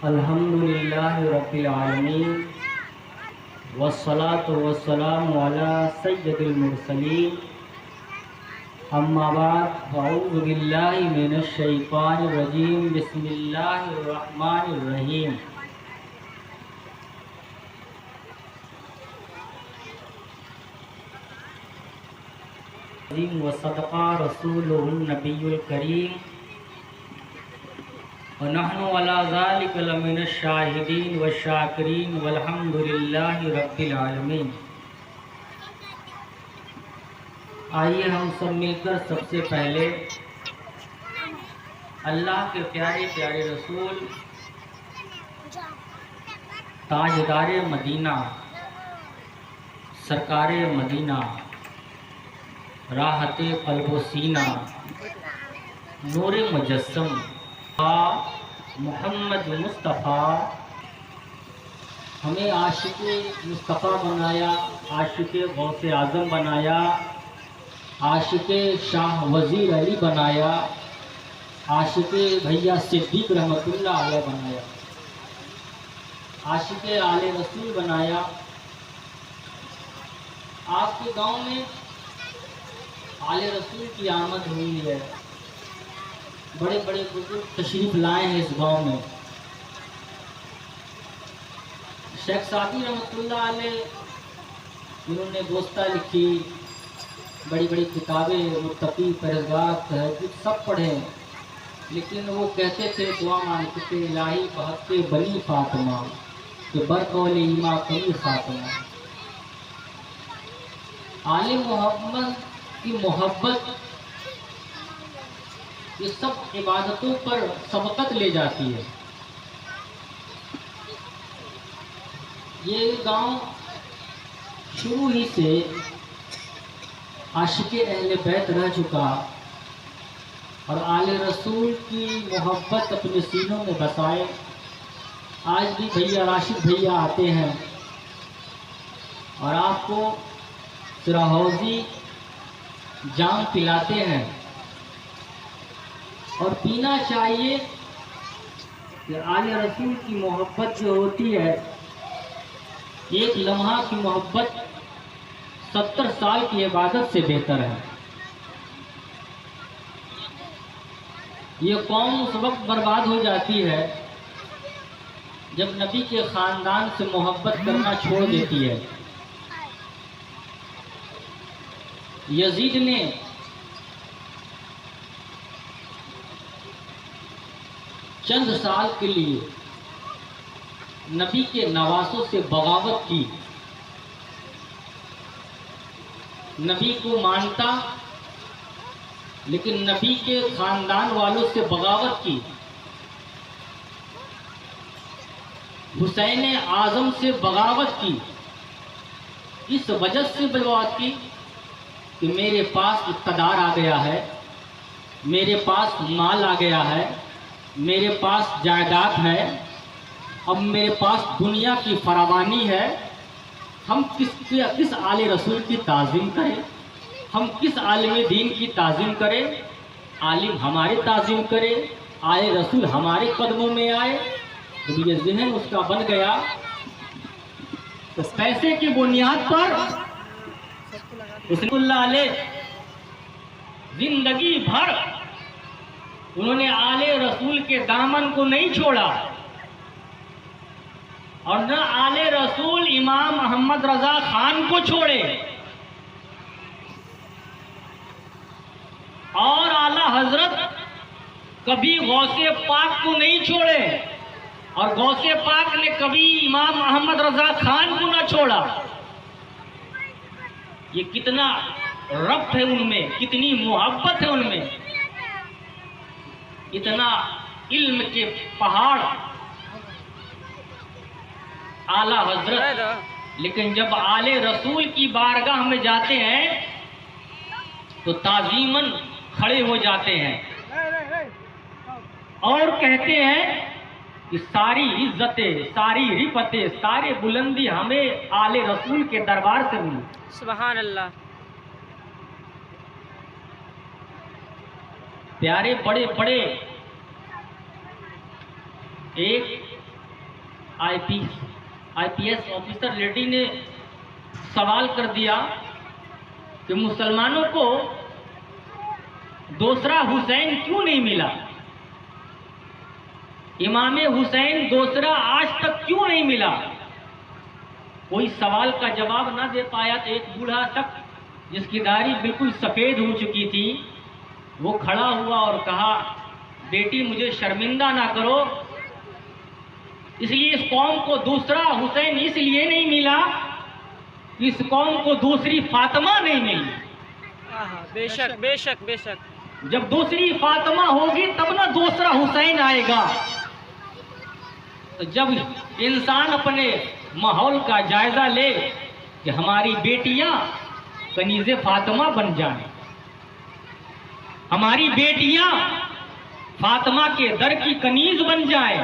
الحمدللہ رب العالمین والصلاة والسلام علی سید المرسلین اما بعد فاعوذ باللہ من الشیطان الرجیم بسم اللہ الرحمن الرحیم وصدق رسولہ النبی الکریم ونحن على ذلك لمن الشاہدین والشاکرین والحمد للہ رب العالمین۔ آئیے ہم سب مل کر سب سے پہلے اللہ کے پیارے پیارے رسول تاجدار مدینہ سرکار مدینہ راحت قلب و سینہ نور مجسم محمد مصطفیٰ ہمیں عاشق مصطفیٰ بنایا، عاشق غوث اعظم بنایا، عاشق شاہ وزیر علی بنایا، عاشق بھیا صدیق رحمۃ اللہ علیہ بنایا، عاشق آل رسول بنایا۔ آپ کے گاؤں میں آل رسول کی آمد ہوئی ہے، بڑے بڑے بزرگ تشریف لائے ہیں اس گاؤں میں۔ شیخ سعدی رحمۃ اللہ علیہ انہوں نے گوستہ لکھی، بڑی بڑی کتابیں، متقی پرہیزگار تہجد سب پڑھے، لیکن وہ کہتے تھے، دعا مانگتے تھے، الہی بحق بنی فاطمہ کہ برقول ایما کبھی خاتمہ۔ آل محمد کی محبت یہ سب عبادتوں پر سبقت لے جاتی ہے۔ یہ گاؤں شروع ہی سے عاشق اہل بیت رہ چکا اور آل رسول کی محبت اپنے سینوں میں بسائے۔ آج بھی بھیا راشد بھیا آتے ہیں اور آپ کو سراحوزی جام پلاتے ہیں، اور پینا چاہیے کہ آل رسول کی محبت جو ہوتی ہے، ایک لمحہ کی محبت 70 سال کی عبادت سے بہتر ہے۔ یہ قوم اس وقت برباد ہو جاتی ہے جب نبی کے خاندان سے محبت کرنا چھوڑ دیتی ہے۔ یزید نے چند سال کے لیے نبی کے نواسوں سے بغاوت کی، نبی کو مانتا لیکن نبی کے خاندان والوں سے بغاوت کی۔ حسین اعظم سے بغاوت کی، اس وجہ سے بغاوت کی کہ میرے پاس اقتدار آ گیا ہے، میرے پاس مال آ گیا ہے، میرے پاس جائیداد ہے، اب میرے پاس دنیا کی فراوانی ہے، ہم کس آل رسول کی تعظیم کریں، ہم کس عالم دین کی تعظیم کریں؟ عالم ہماری تعظیم کرے، آل رسول ہمارے قدموں میں آئے۔ جب یہ ذہن اس کا بن گیا تو پیسے کی بنیاد پر اللہ علیہ زندگی بھر انہوں نے آل رسول کے دامن کو نہیں چھوڑا، اور نہ آل رسول امام محمد رضا خان کو چھوڑے، اور اعلی حضرت کبھی غوث پاک کو نہیں چھوڑے، اور غوث پاک نے کبھی امام محمد رضا خان کو نہ چھوڑا۔ یہ کتنا ربط ہے ان میں، کتنی محبت ہے ان میں، اتنا علم کے پہاڑ اعلی حضرت۔ لیکن جب آل رسول کی بارگاہ میں جاتے ہیں تو تعظیماً کھڑے ہو جاتے ہیں اور کہتے ہیں کہ ساری عزتیں، ساری رفتیں، ساری بلندی ہمیں آل رسول کے دربار سے ملی۔ سبحان اللہ۔ پیارے بڑے بڑے ایک IPS آفیسر لیڈی نے سوال کر دیا کہ مسلمانوں کو دوسرا حسین کیوں نہیں ملا؟ امام حسین دوسرا آج تک کیوں نہیں ملا؟ کوئی سوال کا جواب نہ دے پایا تو ایک بوڑھا شخص جس کی داڑھی بالکل سفید ہو چکی تھی وہ کھڑا ہوا اور کہا، بیٹی مجھے شرمندہ نہ کرو، اس لیے اس قوم کو دوسرا حسین اس لیے نہیں ملا، اس قوم کو دوسری فاطمہ نہیں ملی۔ بے شک بے شک بے شک، جب دوسری فاطمہ ہوگی تب نہ دوسرا حسین آئے گا۔ تو جب انسان اپنے ماحول کا جائزہ لے کہ ہماری بیٹیاں کنیز فاطمہ بن جائیں، ہماری بیٹیاں فاطمہ کے در کی کنیز بن جائیں،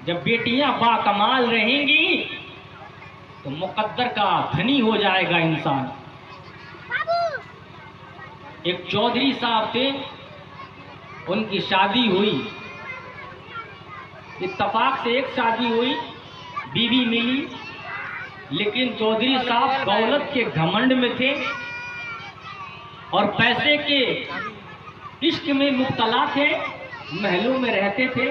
جب بیٹیاں با کمال رہیں گی تو مقدر کا دھنی ہو جائے گا انسان۔ ایک چودھری صاحب تھے، ان کی شادی ہوئی، اتفاق سے ایک شادی ہوئی، بیوی ملی، لیکن چودھری صاحب دولت کے گھمنڈ میں تھے اور پیسے کے عشق میں مبتلا تھے، محلوں میں رہتے تھے،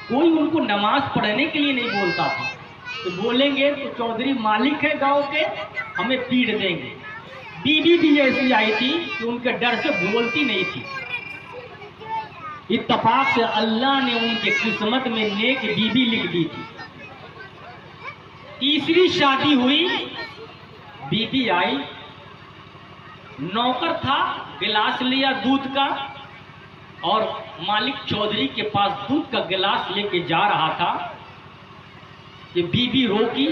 کوئی ان کو نماز پڑھنے کے لیے نہیں بولتا تھا، تو بولیں گے تو چودھری مالک ہے گاؤں کے، ہمیں پیٹ دیں گے۔ بیوی بھی ایسی آئی تھی کہ ان کے ڈر سے بولتی نہیں تھی، اتفاق سے اللہ نے ان کے قسمت میں نیک بیوی لکھ دی تھی۔ تیسری شادی ہوئی، بیوی آئی، نوکر تھا، گلاس لیا دودھ کا اور مالک چودھری کے پاس دودھ کا گلاس لے کے جا رہا تھا کہ بیوی روکی،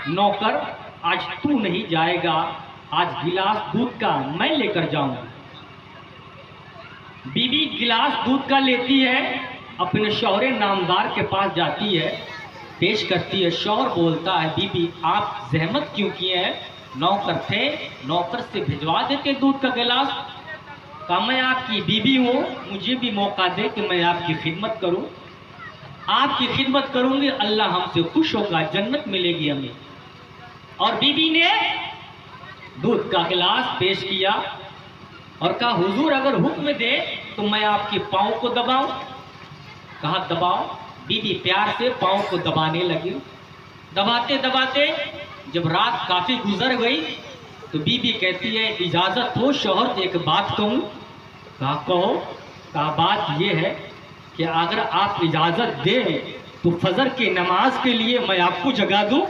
نوکر آج تو نہیں جائے گا، آج گلاس دودھ کا میں لے کر جاؤں گا۔ بیوی گلاس دودھ کا لیتی ہے، اپنے شوہر نامدار کے پاس جاتی ہے، پیش کرتی ہے، شوہر بولتا ہے، بیوی آپ زحمت کیوں کیے ہیں؟ نوکر تھے، نوکر سے بھجوا دیتے دودھ کا گلاس۔ کہا میں آپ کی بیوی ہوں، مجھے بھی موقع دے کہ میں آپ کی خدمت کروں، آپ کی خدمت کروں گی، اللہ ہم سے خوش ہوگا، جنت ملے گی ہمیں۔ اور بیوی نے دودھ کا گلاس پیش کیا اور کہا حضور اگر حکم دے تو میں آپ کے پاؤں کو دباؤں؟ کہا دباؤ۔ بیوی پیار سے پاؤں کو دبانے لگی، دباتے دباتے جب رات کافی گزر گئی تو بیوی کہتی ہے اجازت ہو شوہر ایک بات کہوں؟ کہا کہو۔ کہا بات یہ ہے کہ اگر آپ اجازت دیں تو فجر کی نماز کے لیے میں آپ کو جگا دوں؟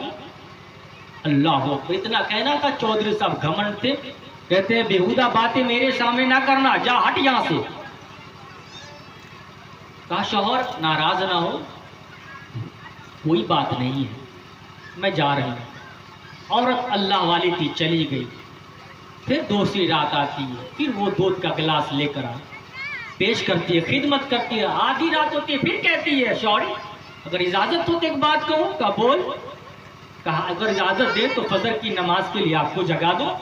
اللہ اکبر، اتنا کہنا تھا، چودھری صاحب گھمنڈ تھے، کہتے ہیں بیہودہ باتیں میرے سامنے نہ کرنا، جا ہٹ یہاں سے۔ کہا شوہر ناراض نہ ہو، کوئی بات نہیں ہے، میں جا رہی ہوں۔ عورت اللہ والی تھی، چلی گئی۔ پھر دوسری رات آتی ہے، پھر وہ دودھ کا گلاس لے کر آئی، پیش کرتی ہے، خدمت کرتی ہے، آدھی رات ہوتی ہے، پھر کہتی ہے شوہر اگر اجازت ہو تو ایک بات کہوں؟ کہا بول۔ کہا اگر اجازت دے تو فجر کی نماز کے لیے آپ کو جگا دو۔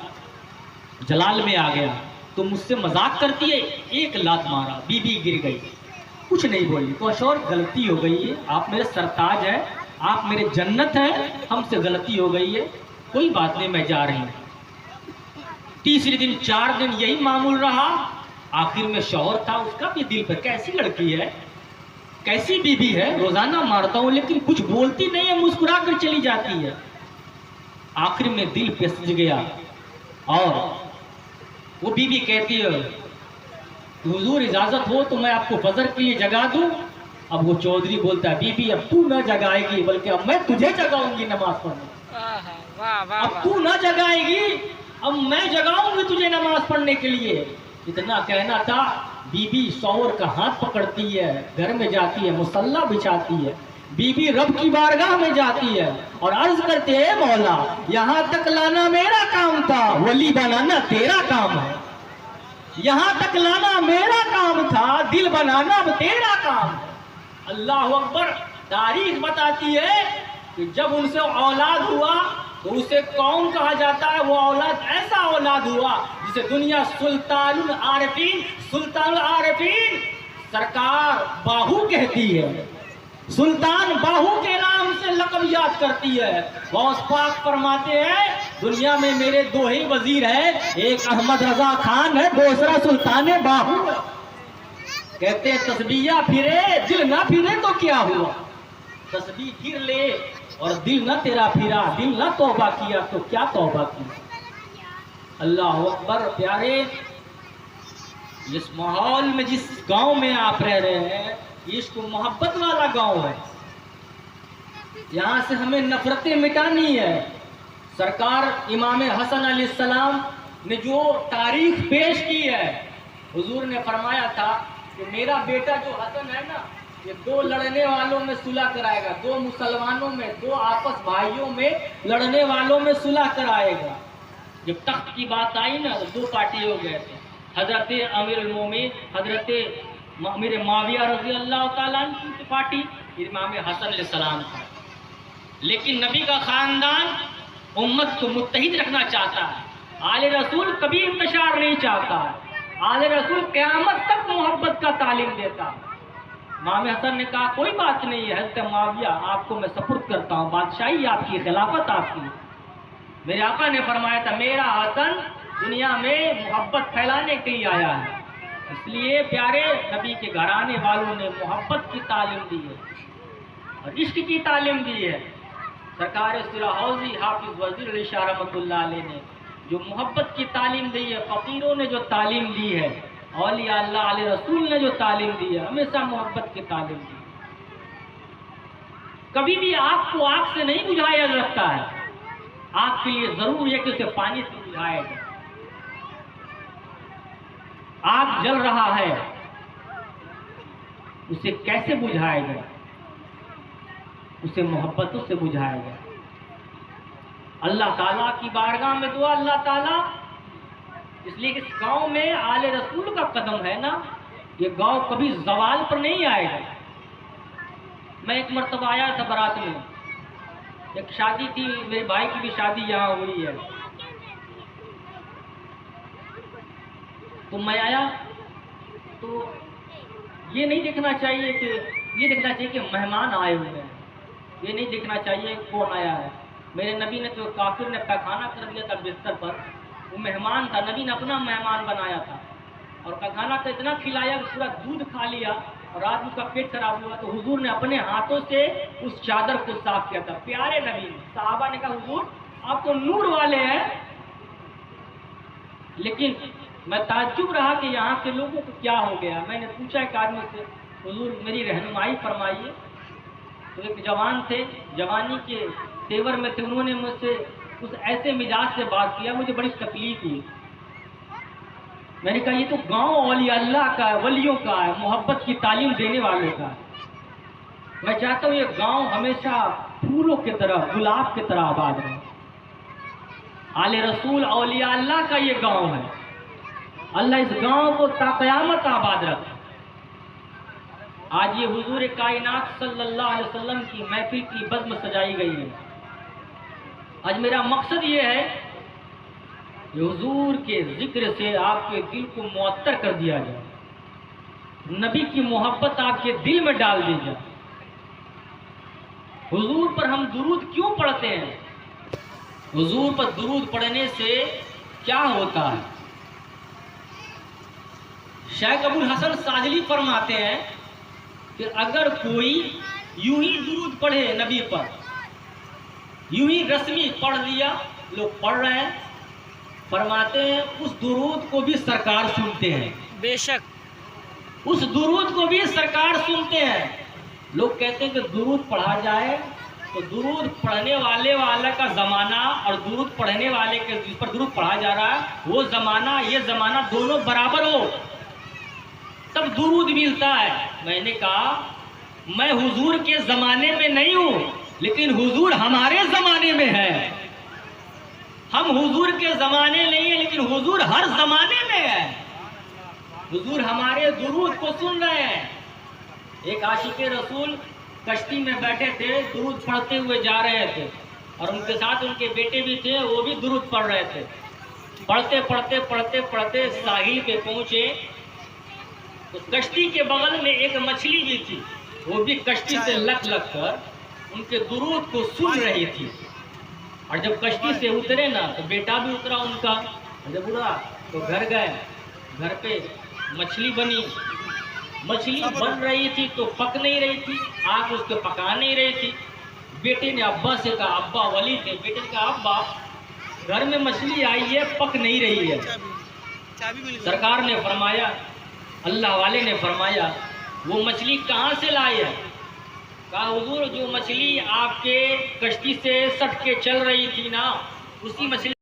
جلال میں آ گیا، تو مجھ سے مذاق کرتی ہے، ایک لات مارا، بیوی گر گئی، کچھ نہیں بولی۔ تو شوہر غلطی ہو گئی ہے، آپ میرے سرتاج ہیں، آپ میرے جنت ہیں، ہم سے غلطی ہو گئی ہے، کوئی بات نہیں، میں جا رہی ہوں۔ تیسری دن 4 دن یہی معمول رہا، آخر میں شوہر تھا، اس کا بھی دل پر کیسی لڑکی ہے، کیسی بیوی ہے، روزانہ مارتا ہوں لیکن کچھ بولتی نہیں ہے، مسکرا کر چلی جاتی ہے۔ آخر میں دل پہ سج گیا اور وہ بیوی کہتی ہے حضور اجازت ہو تو میں آپ کو فجر کے لیے جگا دوں؟ اب وہ چودھری بولتا ہے بیوی اب تو نہ جگائے گی بلکہ اب میں تجھے جگاؤں گی نماز پڑھنے، اب تو نہ جگائے گی اب میں جگاؤں گی تجھے نماز پڑھنے کے لیے۔ اتنا کہنا تھا، بیوی شوہر کا ہاتھ پکڑتی ہے، گھر میں جاتی ہے، مصلی بچھاتی ہے، بیوی رب کی بارگاہ میں جاتی ہے اور عرض کرتے ہیں مولا یہاں تک لانا میرا کام تھا، ولی بنانا تیرا کام ہے، یہاں تک لانا میرا کام تھا، دل بنانا اب تیرا کام ہے۔ اللہ اکبر۔ تاریخ بتاتی ہے کہ جب ان سے اولاد ہوا تو اسے کون کہا جاتا ہے؟ وہ اولاد ایسا اولاد ہوا جسے دنیا سلطان العارفین سرکار باہو کہتی ہے، سلطان باہو کے نام سے لقب یاد کرتی ہے. غوث پاک فرماتے ہیں دنیا میں میرے دو ہی وزیر ہیں, ایک احمد رضا خان ہے, دوسرا سلطان باہو ہے. کہتے ہیں تسبیح پھرے دل نہ پھرے تو کیا ہوا, تسبیح پھر لے اور دل نہ تیرا پھرا, دل نہ توبہ کیا تو کیا توبہ کی. اللہ اکبر. پیارے, اس ماحول میں جس گاؤں میں آپ رہ رہے ہیں عشق و محبت والا گاؤں ہے, یہاں سے ہمیں نفرتیں مٹانی ہے. سرکار امام حسن علیہ السلام نے جو تاریخ پیش کی ہے, حضور نے فرمایا تھا کہ میرا بیٹا جو حسن ہے نا, یہ دو لڑنے والوں میں صلح کرائے گا, دو مسلمانوں میں, دو آپس بھائیوں میں لڑنے والوں میں صلح کرائے گا. جب تخت کی بات آئی نا تو دو پارٹی ہو گئے تھے, حضرت امیر المومنین حضرت امیر معاویہ رضی اللہ تعالیٰ عنہ کی پارٹی, امام حسن علیہ السلام تھا. لیکن نبی کا خاندان امت کو متحد رکھنا چاہتا ہے. آل رسول کبھی انتشار نہیں چاہتا ہے. آل رسول قیامت تک محبت کا تعلیم دیتا. امام حسن نے کہا کوئی بات نہیں ہے حضرت معاویہ, آپ کو میں سپرد کرتا ہوں, بادشاہی آپ کی, خلافت آپ کی. میرے آقا نے فرمایا تھا میرا حسن دنیا میں محبت پھیلانے کے لیے آیا ہے. اس لیے پیارے نبی کے گھرانے والوں نے محبت کی تعلیم دی ہے اور عشق کی تعلیم دی ہے. سرکار سرہ حوضی حافظ وزیر علی شاہ رحمۃ اللہ علیہ نے جو محبت کی تعلیم دی ہے, فقیروں نے جو تعلیم دی ہے, اولیاء اللہ علیہ رسول نے جو تعلیم دی ہے, ہمیشہ محبت کی تعلیم دی. کبھی بھی آگ کو آگ سے نہیں بجھایا جاتا ہے, آگ کے لیے ضرور ہے کہ اسے پانی سے بجھایا جائے. آگ جل رہا ہے اسے کیسے بجھایا جائے, اسے محبتوں سے بجھایا جائے. اللہ تعالیٰ کی بارگاہ میں دعا, اللہ تعالیٰ, اس لیے کہ اس گاؤں میں آل رسول کا قدم ہے نا, یہ گاؤں کبھی زوال پر نہیں آئے گا. میں ایک مرتبہ آیا تھا بارات میں, ایک شادی تھی, میرے بھائی کی بھی شادی یہاں ہوئی ہے, تو میں آیا تو یہ نہیں دیکھنا چاہیے کہ, یہ دیکھنا چاہیے کہ مہمان آئے ہوئے ہیں, یہ نہیں دیکھنا چاہیے کون آیا ہے. میرے نبی نے تو کافر نے پیخانہ کر دیا تھا بستر پر, وہ مہمان تھا, نبی نے اپنا مہمان بنایا تھا اور پیخانہ تو اتنا کھلایا کہ پورا دودھ کھا لیا اور آدمی کا پیٹ خراب ہوا. تو حضور نے اپنے ہاتھوں سے اس چادر کو صاف کیا تھا. پیارے نبی نے, صحابہ نے کہا حضور آپ تو نور والے ہیں. لیکن میں تعجب رہا کہ یہاں کے لوگوں کو کیا ہو گیا. میں نے پوچھا ایک آدمی سے, حضور میری رہنمائی فرمائیے. تو ایک جوان تھے, جوانی کے تیور میں تھے, انہوں نے مجھ سے اس ایسے مزاج سے بات کیا, مجھے بڑی تکلیف ہوئی. میں نے کہا یہ تو گاؤں اولیاء اللہ کا ہے, ولیوں کا ہے, محبت کی تعلیم دینے والوں کا ہے. میں چاہتا ہوں یہ گاؤں ہمیشہ پھولوں کی طرح, گلاب کی طرح آباد رہے. آل رسول اولیاء اللہ کا یہ گاؤں ہے. اللہ اس گاؤں کو تا قیامت آباد رکھے. آج یہ حضور کائنات صلی اللہ علیہ وسلم کی محفل کی بزم سجائی گئی ہے. آج میرا مقصد یہ ہے کہ حضور کے ذکر سے آپ کے دل کو معطر کر دیا جائے, نبی کی محبت آپ کے دل میں ڈال دی جائے. حضور پر ہم درود کیوں پڑھتے ہیں؟ حضور پر درود پڑھنے سے کیا ہوتا ہے؟ شیخ ابو الحسن ساجلی فرماتے ہیں کہ اگر کوئی یوں ہی درود پڑھے نبی پر, یوں ہی رسمی پڑھ لیا, لوگ پڑھ رہے ہیں, فرماتے ہیں اس درود کو بھی سرکار سنتے ہیں. بے شک اس درود کو بھی سرکار سنتے ہیں. لوگ کہتے ہیں کہ درود پڑھا جائے تو درود پڑھنے والا کا زمانہ اور درود پڑھنے والے کے جس پر درود پڑھا جا رہا ہے وہ زمانہ, یہ زمانہ دونوں برابر ہو تب درود ملتا ہے. میں نے کہا میں حضور کے زمانے میں نہیں ہوں, لیکن حضور ہمارے زمانے میں ہے. ہم حضور کے زمانے نہیں ہیں, لیکن حضور ہر زمانے میں ہے. حضور ہمارے درود کو سن رہے ہیں. ایک عاشق رسول کشتی میں بیٹھے تھے, درود پڑھتے ہوئے جا رہے تھے اور ان کے ساتھ ان کے بیٹے بھی تھے, وہ بھی درود پڑھ رہے تھے. پڑھتے پڑھتے پڑھتے پڑھتے ساحل پہ پہنچے تو کشتی کے بغل میں ایک مچھلی بھی تھی. وہ بھی کشتی سے لگ لگ کر ان کے درود کو سن رہی تھی. اور جب کشتی سے اترے نا تو بیٹا بھی اترا ان کا. جب اترا تو گھر گئے. گھر پہ مچھلی بنی. مچھلی بن رہی تھی تو پک نہیں رہی تھی. آگ اس کے پکا نہیں رہی تھی. بیٹے نے ابا سے کہا, ابا ولی تھے, بیٹے نے کہا ابا گھر میں مچھلی آئی ہے, پک نہیں رہی ہے. سرکار نے فرمایا, اللہ والے نے فرمایا, وہ مچھلی کہاں سے لائے ہے؟ کہا حضور جو مچھلی آپ کے کشتی سے سٹ کے چل رہی تھی نا, اسی مچھلی